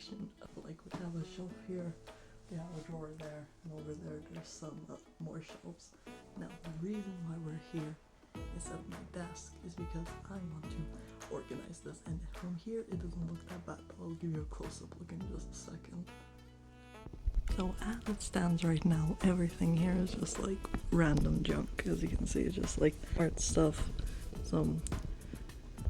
collection. Like we have a shelf here, we have a drawer there, and over there there's some more shelves. Now the reason why we're here instead of my desk is because I want to organize this, and from here it doesn't look that bad, but I'll give you a close-up look in just a second. So as it stands right now, everything here is just like random junk. As you can see, it's just like art stuff, some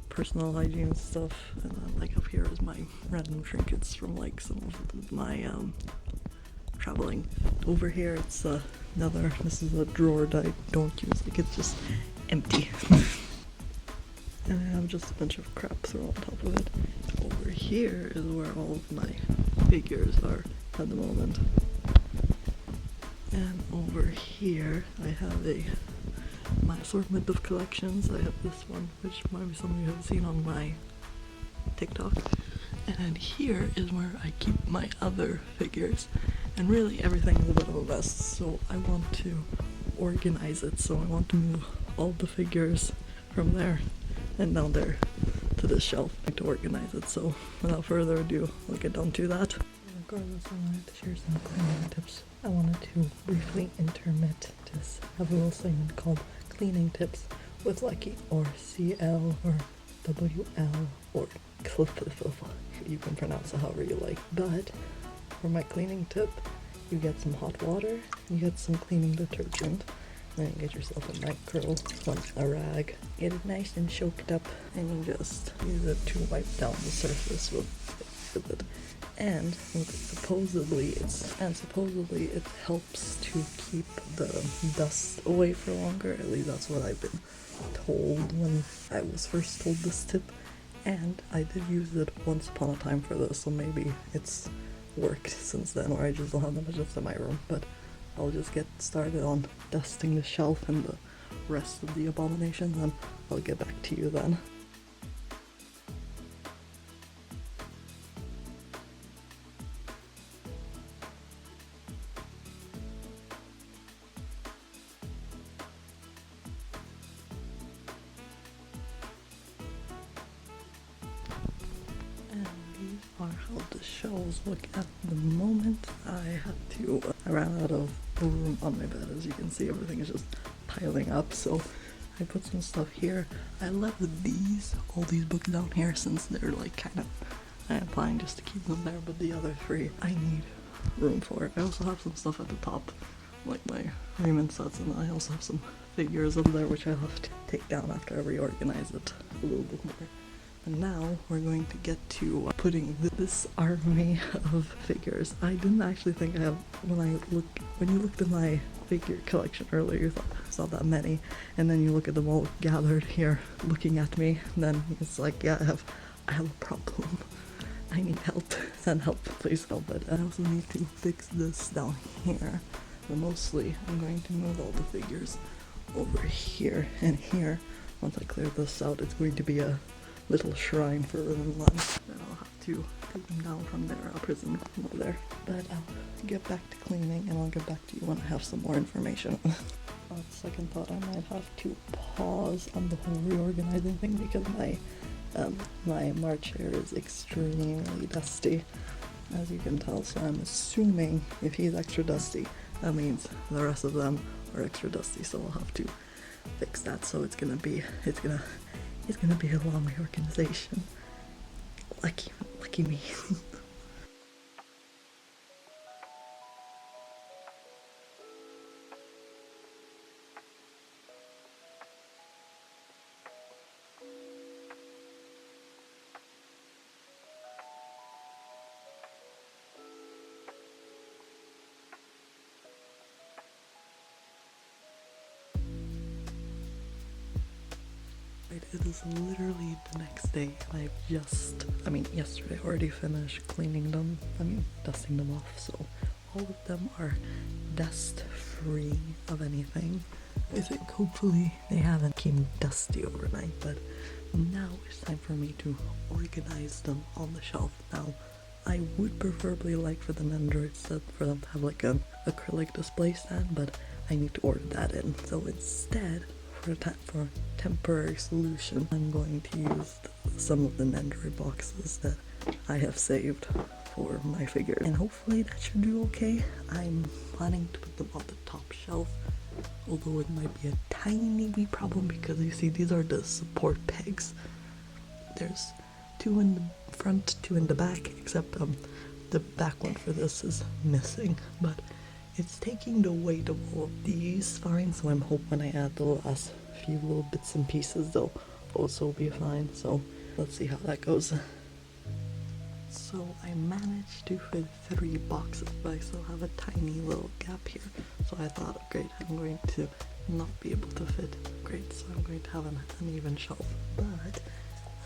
personal hygiene stuff, and then like up here is my random trinkets from like some of my traveling. Over here it's this is a drawer that I don't use, like it's just empty. And I have just a bunch of crap thrown on top of it. Over here is where all of my figures are at the moment. And over here I have my assortment of collections. I have this one, which maybe some of you have seen on my TikTok. And then here is where I keep my other figures. And really everything is a bit of a mess, so I want to organize it. So I want to move all the figures from there and down there to this shelf to organize it. So without further ado, I'll get down to that. Regardless, I wanted to share some cleaning tips. I wanted to briefly intermit this, have a little segment called Cleaning Tips with Lucky, or CL, or WL, or you can pronounce it however you like. But for my cleaning tip, you get some hot water, you get some cleaning detergent, then you get yourself a micro, a rag, get it nice and soaked up, and you just use it to wipe down the surface with it. And supposedly it helps to keep the dust away for longer. At least that's what I've been told when I was first told this tip. And I did use it once upon a time for this, so maybe it's worked since then, or I just don't have that much dust in my room. But I'll just get started on dusting the shelf and the rest of the abominations, and I'll get back to you then. Are how the shelves look at the moment. I ran out of room on my bed. As you can see, everything is just piling up, so I put some stuff here. I left all these books down here since they're like kind of, I'm planning just to keep them there, but the other three I need room for. I also have some stuff at the top, like my Raymond sets, and I also have some figures up there which I'll have to take down after I reorganize it a little bit more. And now we're going to get to putting this army of figures. I didn't actually think I have, when you looked at my figure collection earlier, you thought it's not that many, and then you look at them all gathered here looking at me, and then it's like, yeah, I have a problem. I need help. Send help, please help it. I also need to fix this down here, but mostly I'm going to move all the figures over here and here. Once I clear this out, it's going to be a little shrine for Riven Land. Then I'll have to take them down from there. I'll prison them over there. But I'll get back to cleaning, and I'll get back to you when I have some more information. On second thought, I might have to pause on the whole reorganizing thing because my March hair is extremely dusty, as you can tell. So I'm assuming if he's extra dusty, that means the rest of them are extra dusty. So I'll have to fix that. So it's gonna be a long reorganization. Lucky me. It is literally the next day, and yesterday already finished cleaning them, dusting them off, so all of them are dust free of anything. I think hopefully they haven't become dusty overnight, but now it's time for me to organize them on the shelf. Now, I would preferably like for the Nendoroid set for them to have like an acrylic display stand, but I need to order that in. So instead, for a temporary solution, I'm going to use some of the Nendoroid boxes that I have saved for my figures, and hopefully that should do okay. I'm planning to put them on the top shelf, although it might be a tiny wee problem because you see these are the support pegs. There's 2 in the front, 2 in the back, except the back one for this is missing, but it's taking the weight of all of these fine, so I'm hoping when I add the last few little bits and pieces they'll also be fine. So let's see how that goes. So I managed to fit 3 boxes, but I still have a tiny little gap here. So I thought, great, I'm going to not be able to fit. Great, so I'm going to have an uneven shelf. But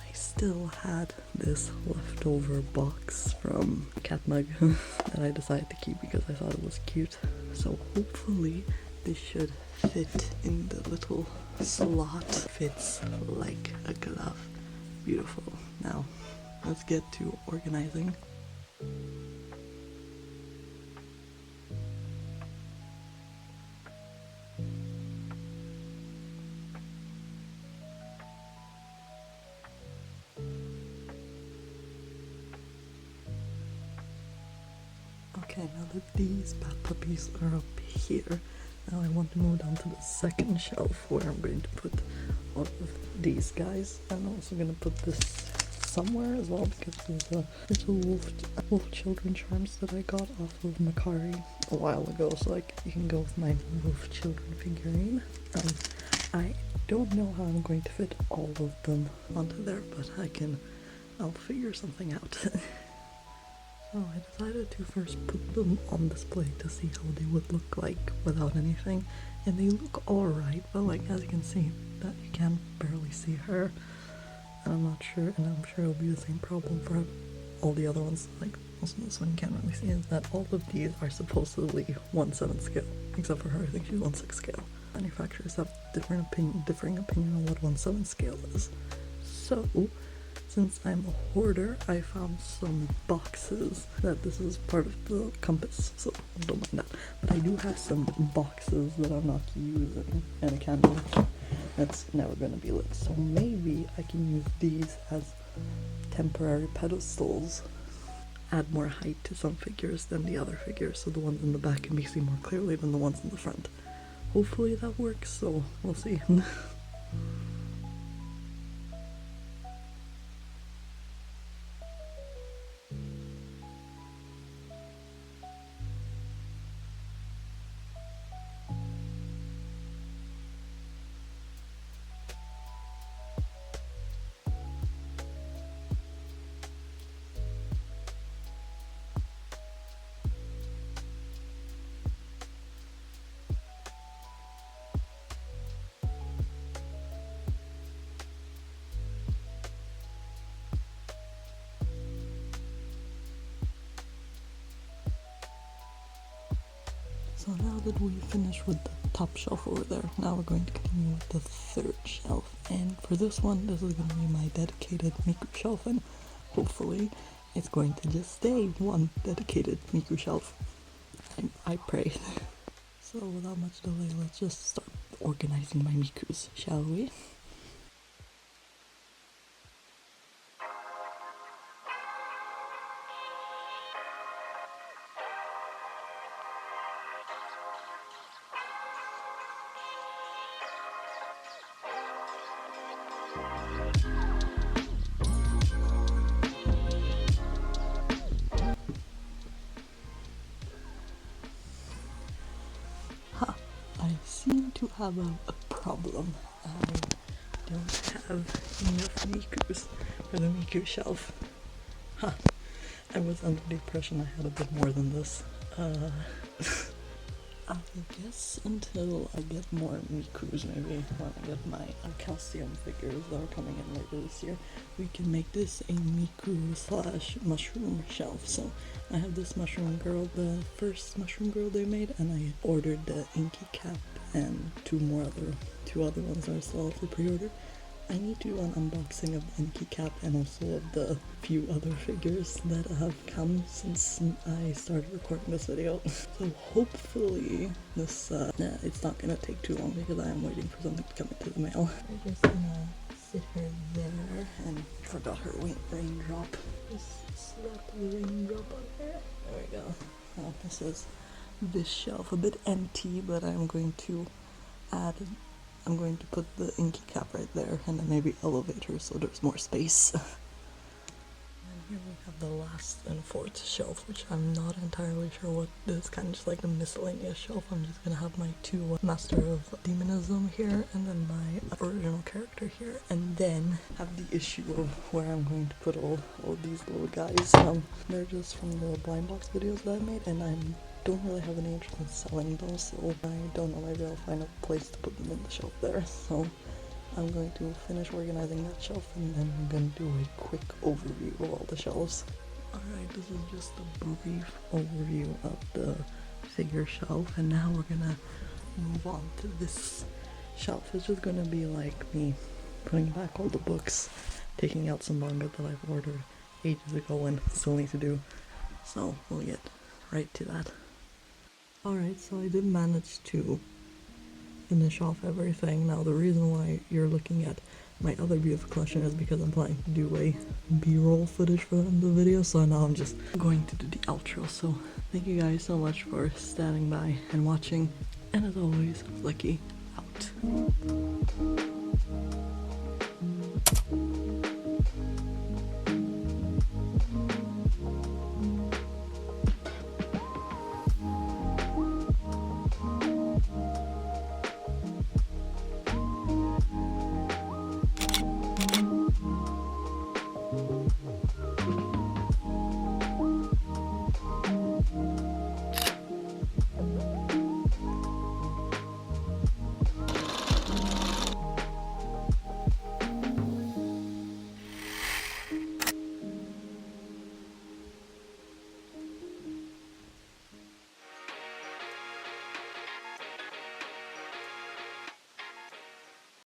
I still had this leftover box from cat mug that I decided to keep because I thought it was cute. So hopefully this should fit in the little slot. Fits like a glove. Beautiful. Now let's get to organizing. Okay, now that these bad puppies are up here, now I want to move down to the second shelf where I'm going to put all of these guys. I'm also going to put this somewhere as well because there's a little wolf children charms that I got off of Macari a while ago, so like you can go with my wolf children figurine. I don't know how I'm going to fit all of them onto there, but I'll figure something out. So I decided to first put them on display to see how they would look like without anything, and they look alright, but like as you can see that you can barely see her. And I'm not sure, and I'm sure it'll be the same problem for all the other ones. Like also this one you can't really see, is that all of these are supposedly 1/7 scale, except for her. I think she's 1/6 scale. Manufacturers have differing opinion on what 1/7 scale is. So since I'm a hoarder, I found some boxes that this is part of the compass, so don't mind that. But I do have some boxes that I'm not using, and a candle that's never going to be lit. So maybe I can use these as temporary pedestals, add more height to some figures than the other figures, so the ones in the back can be seen more clearly than the ones in the front. Hopefully that works, so we'll see. So now that we've finished with the top shelf over there, now we're going to continue with the third shelf. And for this one, this is going to be my dedicated Miku shelf, and hopefully it's going to just stay one dedicated Miku shelf. I pray. So without much delay, let's just start organizing my Mikus, shall we? I seem to have a problem. I don't have enough Mikus for the Miku shelf. I was under the impression I had a bit more than this. I guess until I get more Mikus, maybe when I get my calcium figures that are coming in later this year, we can make this a Miku / mushroom shelf. So I have this mushroom girl, the first mushroom girl they made, and I ordered the inky cap and two other ones are still for pre-order. I need to do an unboxing of the inky cap and also of the few other figures that have come since I started recording this video. So hopefully this, it's not gonna take too long because I am waiting for something to come into the mail. We're just gonna sit her there, and forgot her raindrop. Just slap the raindrop on there. There we go. Now this is this shelf, a bit empty, but I'm going to put the inky cap right there, and then maybe elevate her so there's more space. Here we have the last and fourth shelf, which I'm not entirely sure what this, kind of just like a miscellaneous shelf. I'm just gonna have my two Master of Demonism here, and then my original character here, and then have the issue of where I'm going to put all these little guys. They're just from the blind box videos that I made, and I don't really have any interest in selling them, so I don't know, maybe I'll find a place to put them in the shelf there. So I'm going to finish organizing that shelf, and then I'm going to do a quick overview of all the shelves. Alright, this is just a brief overview of the figure shelf, and now we're gonna move on to this shelf. It's just gonna be like me putting back all the books, taking out some manga that I've ordered ages ago and still need to do. So we'll get right to that. Alright, so I did manage to finish off everything. Now the reason why you're looking at my other beautiful collection is because I'm planning to do a b-roll footage for the end of the video, so now I'm just going to do the outro. So thank you guys so much for standing by and watching, and as always, Lucky out.